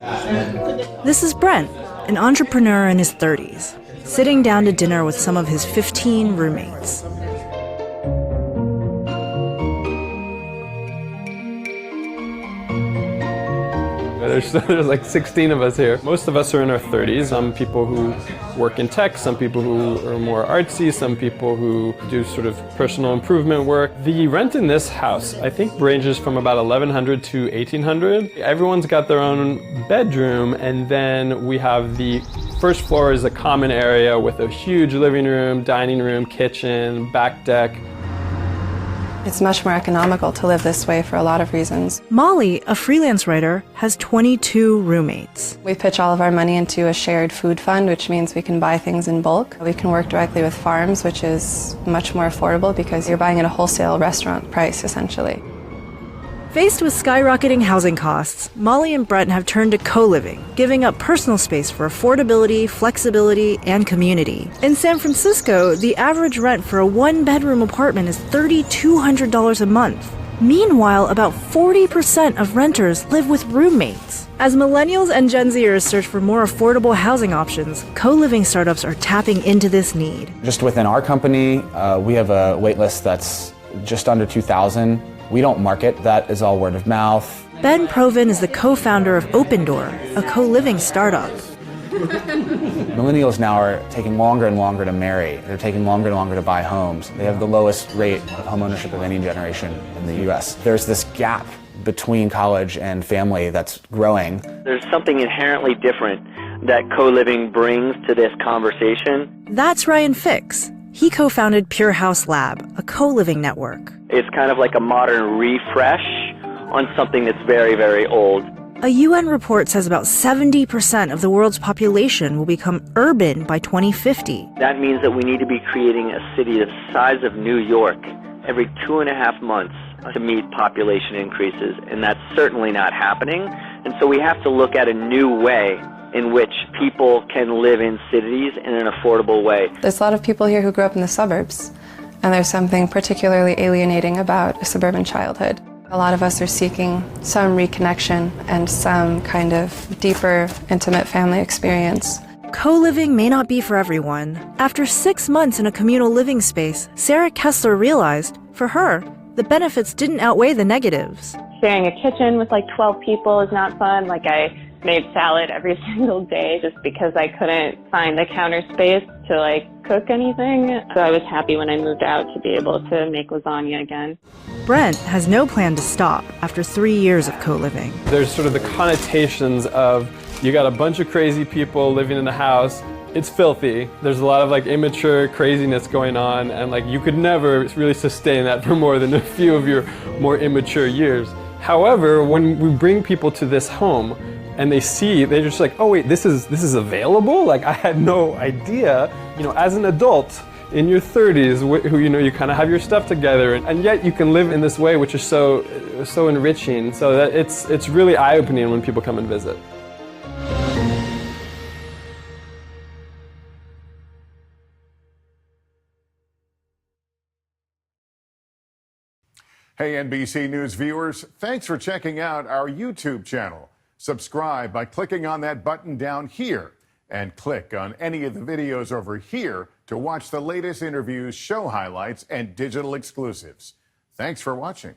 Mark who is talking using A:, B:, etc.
A: This is Brent, an entrepreneur in his 30s, sitting down to dinner with some of his 15 roommates.
B: There's like 16 of us here. Most of us are in our 30s. Some people who work in tech, some people who are more artsy, some people who do sort of personal improvement work. The rent in this house, I think, ranges from about $1,100 to $1,800. Everyone's got their own bedroom, and then we have the first floor is a common area with a huge living room, dining room, kitchen, back deck.
C: It's much more economical to live this way for a lot of reasons.
A: Molly, a freelance writer, has 22 roommates.
C: We pitch all of our money into a shared food fund, which means we can buy things in bulk. We can work directly with farms, which is much more affordable because you're buying at a wholesale restaurant price, essentially.
A: Faced with skyrocketing housing costs, Molly and Brent have turned to co-living, giving up personal space for affordability, flexibility, and community. In San Francisco, the average rent for a one-bedroom apartment is $3,200 a month. Meanwhile, about 40% of renters live with roommates. As millennials and Gen Zers search for more affordable housing options, co-living startups are tapping into this need.
D: Just within our company, we have a wait list that's just under 2,000. We don't market, that is all word of mouth.
A: Ben Provin is the co-founder of Open Door, a co-living startup.
D: Millennials now are taking longer and longer to marry. They're taking longer and longer to buy homes. They have the lowest rate of homeownership of any generation in the US. There's this gap between college and family that's growing.
E: There's something inherently different that co-living brings to this conversation.
A: That's Ryan Fix. He co-founded Pure House Lab, a co-living network.
E: It's kind of like a modern refresh on something that's very, very old.
A: A UN report says about 70% of the world's population will become urban by 2050.
E: That means that we need to be creating a city the size of New York every 2.5 months to meet population increases, and that's certainly not happening. And so we have to look at a new way in which people can live in cities in an affordable way.
C: There's a lot of people here who grew up in the suburbs, and there's something particularly alienating about a suburban childhood. A lot of us are seeking some reconnection and some kind of deeper, intimate family experience.
A: Co-living may not be for everyone. After 6 months in a communal living space, Sarah Kessler realized, for her, the benefits didn't outweigh the negatives.
F: Sharing a kitchen with like 12 people is not fun. Like I made salad every single day just because I couldn't find the counter space to like cook anything. So I was happy when I moved out to be able to make lasagna again.
A: Brent has no plan to stop after 3 years of co-living.
B: There's sort of the connotations of you got a bunch of crazy people living in a house. It's filthy. There's a lot of like immature craziness going on, and like you could never really sustain that for more than a few of your more immature years. However, when we bring people to this home and they see, they're just like, oh wait, this is available? Like I had no idea. You know, as an adult in your 30s, who you know you kind of have your stuff together, and yet you can live in this way, which is so enriching. So that it's really eye-opening when people come and visit.
G: Hey, NBC News viewers, thanks for checking out our YouTube channel. Subscribe by clicking on that button down here and click on any of the videos over here to watch the latest interviews, show highlights, and digital exclusives. Thanks for watching.